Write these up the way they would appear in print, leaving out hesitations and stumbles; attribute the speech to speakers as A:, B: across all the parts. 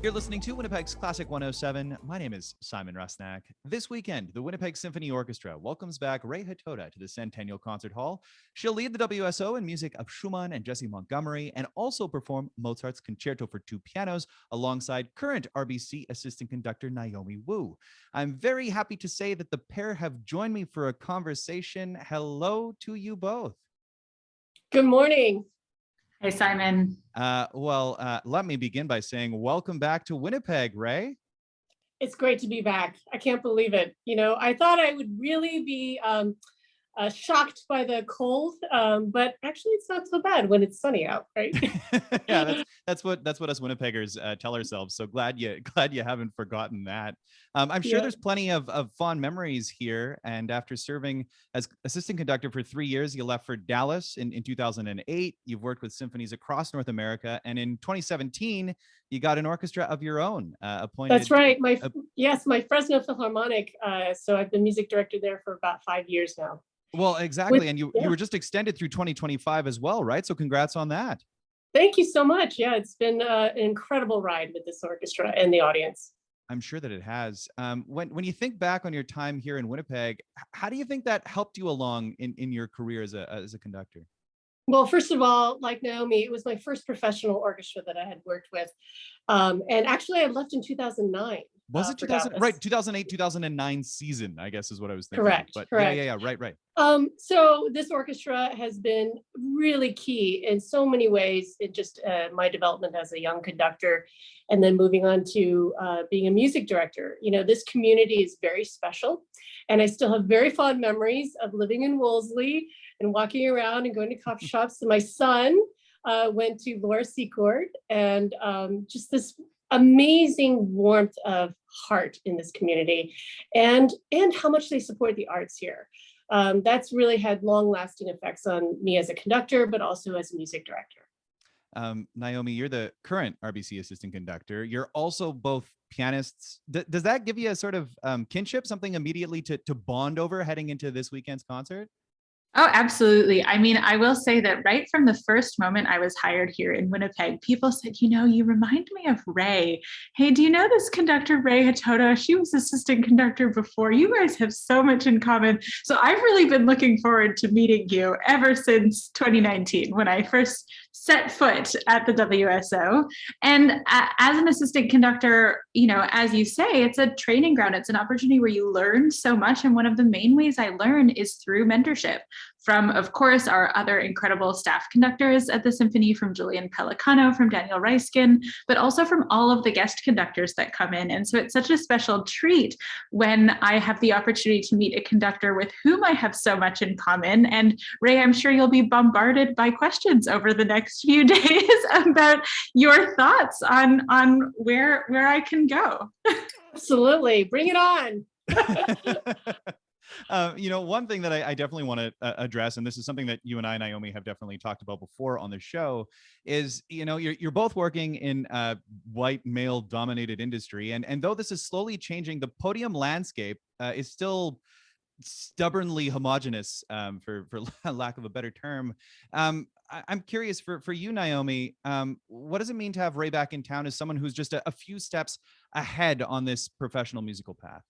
A: You're listening to Winnipeg's Classic 107. My name is Simon Rusnak. This weekend, the Winnipeg Symphony Orchestra welcomes back Rei Hotoda to the Centennial Concert Hall. She'll lead the WSO in music of Schumann and Jesse Montgomery and also perform Mozart's Concerto for Two Pianos alongside current RBC assistant conductor Naomi Wu. I'm very happy to say that the pair have joined me for a conversation. Hello to you both.
B: Good morning.
C: Hey, Simon.
A: Let me begin by saying welcome back to Winnipeg, Rei.
B: It's great to be back. I can't believe it. I thought I would really be shocked by the cold, but actually it's not so bad when it's sunny out, right?
A: Yeah, that's what us Winnipeggers tell ourselves. So glad you haven't forgotten that. I'm sure there's plenty of fond memories here. And after serving as assistant conductor for 3 years, you left for Dallas in 2008. You've worked with symphonies across North America, and in 2017, you got an orchestra of your own appointed.
B: That's right. My Fresno Philharmonic. So I've been music director there for about 5 years now.
A: Well, exactly. And you were just extended through 2025 as well, right? So congrats on that.
B: Thank you so much. Yeah, it's been an incredible ride with this orchestra and the audience.
A: I'm sure that it has. When you think back on your time here in Winnipeg, how do you think that helped you along in your career as a conductor?
B: Well, first of all, like Naomi, it was my first professional orchestra that I had worked with. And actually I left in 2009.
A: Was it 2000? Right, 2008, 2009 season, I guess is what I was thinking.
B: Correct.
A: But
B: correct.
A: Yeah, right.
B: So this orchestra has been really key in so many ways in just my development as a young conductor, and then moving on to being a music director. This community is very special, and I still have very fond memories of living in Wolseley and walking around and going to coffee shops. And my son went to Laura Secord, and just this amazing warmth of heart in this community, and how much they support the arts here. That's really had long-lasting effects on me as a conductor, but also as a music director.
A: Naomi, you're the current RBC assistant conductor. You're also both pianists. Does that give you a sort of kinship, something immediately to bond over heading into this weekend's concert?
C: Oh, absolutely. I mean, I will say that right from the first moment I was hired here in Winnipeg, people said, you remind me of Rei. Hey, do you know this conductor, Rei Hotoda? She was assistant conductor before. You guys have so much in common. So I've really been looking forward to meeting you ever since 2019, when I first set foot at the WSO. And as an assistant conductor, as you say, it's a training ground. It's an opportunity where you learn so much. And one of the main ways I learn is through mentorship from, of course, our other incredible staff conductors at the symphony, from Julian Pellicano, from Daniel Reiskin, but also from all of the guest conductors that come in. And so it's such a special treat when I have the opportunity to meet a conductor with whom I have so much in common. And Rei, I'm sure you'll be bombarded by questions over the next few days about your thoughts on where I can go.
B: Absolutely. Bring it on.
A: One thing that I definitely want to address, and this is something that you and I, Naomi, have definitely talked about before on the show, is, you're both working in a white male dominated industry. And though this is slowly changing, the podium landscape is still stubbornly homogenous, for lack of a better term. I'm curious for you, Naomi, what does it mean to have Rei back in town as someone who's just a few steps ahead on this professional musical path?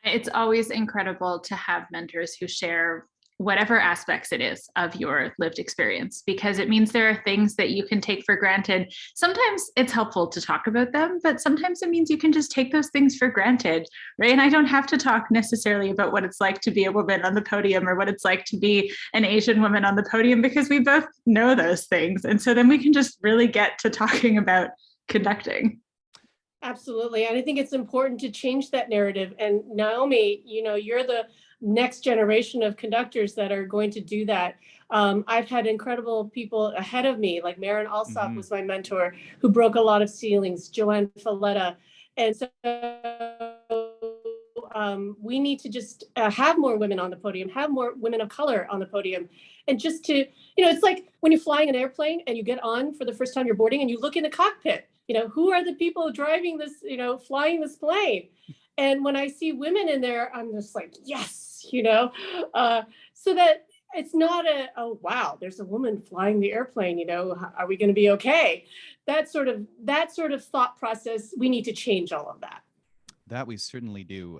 C: It's always incredible to have mentors who share whatever aspects it is of your lived experience, because it means there are things that you can take for granted. Sometimes it's helpful to talk about them, but sometimes it means you can just take those things for granted. Rei and I don't have to talk necessarily about what it's like to be a woman on the podium or what it's like to be an Asian woman on the podium, because we both know those things. And so then we can just really get to talking about conducting.
B: Absolutely. And I think it's important to change that narrative. And Naomi, you're the next generation of conductors that are going to do that. I've had incredible people ahead of me, like Maren Alsop was my mentor, who broke a lot of ceilings, Joanne Falletta. And so we need to just have more women on the podium, have more women of color on the podium. And just to, it's like when you're flying an airplane and you get on for the first time you're boarding and you look in the cockpit, who are the people driving this, flying this plane? And when I see women in there, I'm just like, yes, so that it's not a, oh wow, there's a woman flying the airplane, are we going to be okay? That sort of thought process, we need to change all of that.
A: That we certainly do.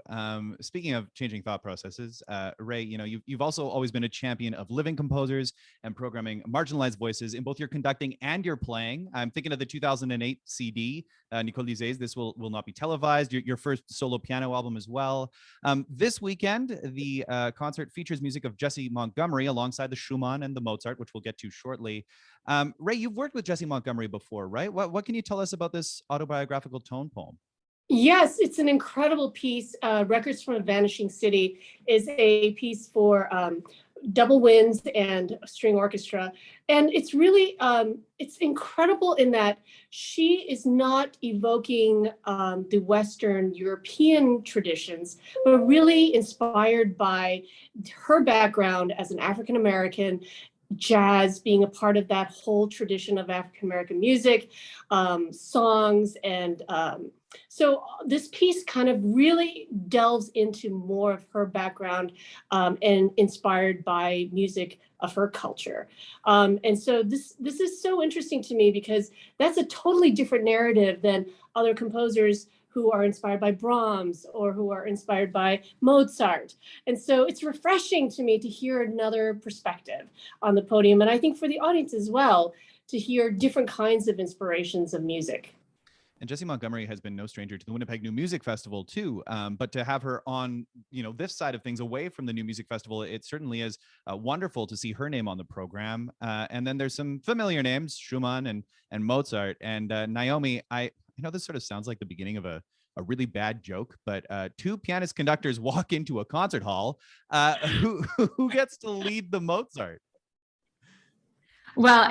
A: Speaking of changing thought processes, Rei, you've also always been a champion of living composers and programming marginalized voices in both your conducting and your playing. I'm thinking of the 2008 CD, Nicole Lizet's This Will Not Be Televised, your first solo piano album as well. This weekend, the concert features music of Jessie Montgomery alongside the Schumann and the Mozart, which we'll get to shortly. Rei, you've worked with Jessie Montgomery before, right? What can you tell us about this autobiographical tone poem?
B: Yes, it's an incredible piece. Records from a Vanishing City is a piece for double winds and string orchestra. And it's really, it's incredible in that she is not evoking the Western European traditions, but really inspired by her background as an African-American, jazz being a part of that whole tradition of African-American music, songs, and so this piece kind of really delves into more of her background and inspired by music of her culture. And so this is so interesting to me because that's a totally different narrative than other composers who are inspired by Brahms or who are inspired by Mozart. And so it's refreshing to me to hear another perspective on the podium. And I think for the audience as well, to hear different kinds of inspirations of music.
A: And Jessie Montgomery has been no stranger to the Winnipeg New Music Festival too. But to have her on, this side of things away from the New Music Festival, it certainly is wonderful to see her name on the program. And then there's some familiar names, Schumann and Mozart. And Naomi, I know this sort of sounds like the beginning of a really bad joke, but two pianist conductors walk into a concert hall. Who gets to lead the Mozart?
C: Well,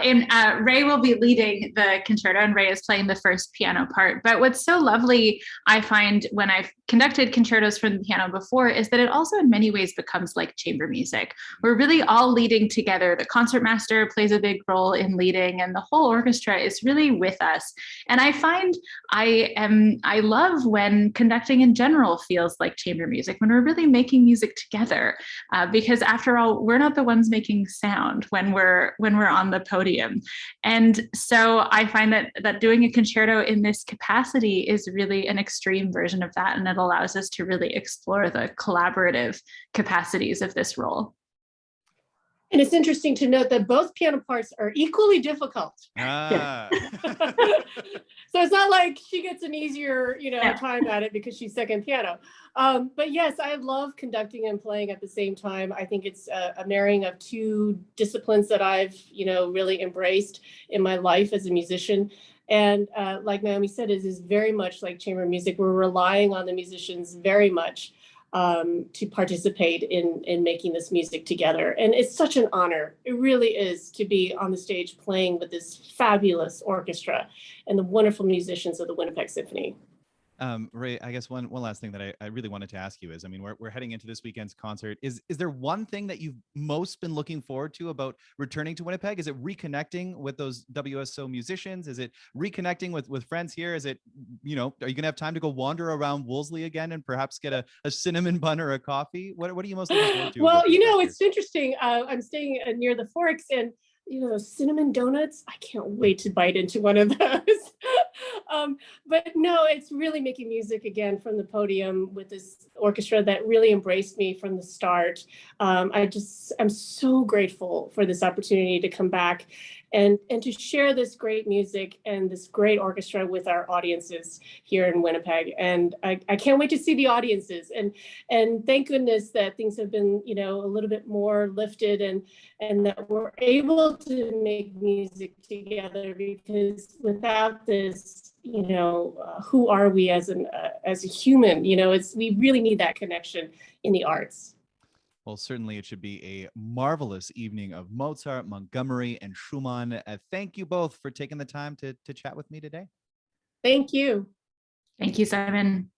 C: Rei will be leading the concerto, and Rei is playing the first piano part. But what's so lovely, I find, when I've conducted concertos for the piano before, is that it also in many ways becomes like chamber music. We're really all leading together. The concertmaster plays a big role in leading, and the whole orchestra is really with us. And I find I love when conducting in general feels like chamber music, when we're really making music together, because after all, we're not the ones making sound when we're on the podium. And so I find that doing a concerto in this capacity is really an extreme version of that, and it allows us to really explore the collaborative capacities of this role.
B: And it's interesting to note that both piano parts are equally difficult.
A: Ah.
B: So it's not like she gets an easier, time at it because she's second piano. But yes, I love conducting and playing at the same time. I think it's a marrying of two disciplines that I've, really embraced in my life as a musician. And like Naomi said, it is very much like chamber music. We're relying on the musicians very much to participate in making this music together. And it's such an honor. It really is to be on the stage playing with this fabulous orchestra and the wonderful musicians of the Winnipeg Symphony.
A: Rei, I guess one last thing that I really wanted to ask you is, I mean, we're heading into this weekend's concert. Is there one thing that you've most been looking forward to about returning to Winnipeg? Is it reconnecting with those WSO musicians? Is it reconnecting with friends here? Is it, are you going to have time to go wander around Wolseley again and perhaps get a cinnamon bun or a coffee? What are you most looking forward to?
B: Well, it's interesting. I'm staying near the Forks, and those cinnamon donuts, I can't wait to bite into one of those. But no, it's really making music again from the podium with this orchestra that really embraced me from the start. I'm so grateful for this opportunity to come back and to share this great music and this great orchestra with our audiences here in Winnipeg. And I can't wait to see the audiences. And thank goodness that things have been, a little bit more lifted and that we're able to make music together, because without this, who are we as a human? We really need that connection in the arts.
A: Well, certainly it should be a marvelous evening of Mozart, Montgomery, and Schumann. Thank you both for taking the time to chat with me today.
B: Thank you.
C: Thank you, Simon.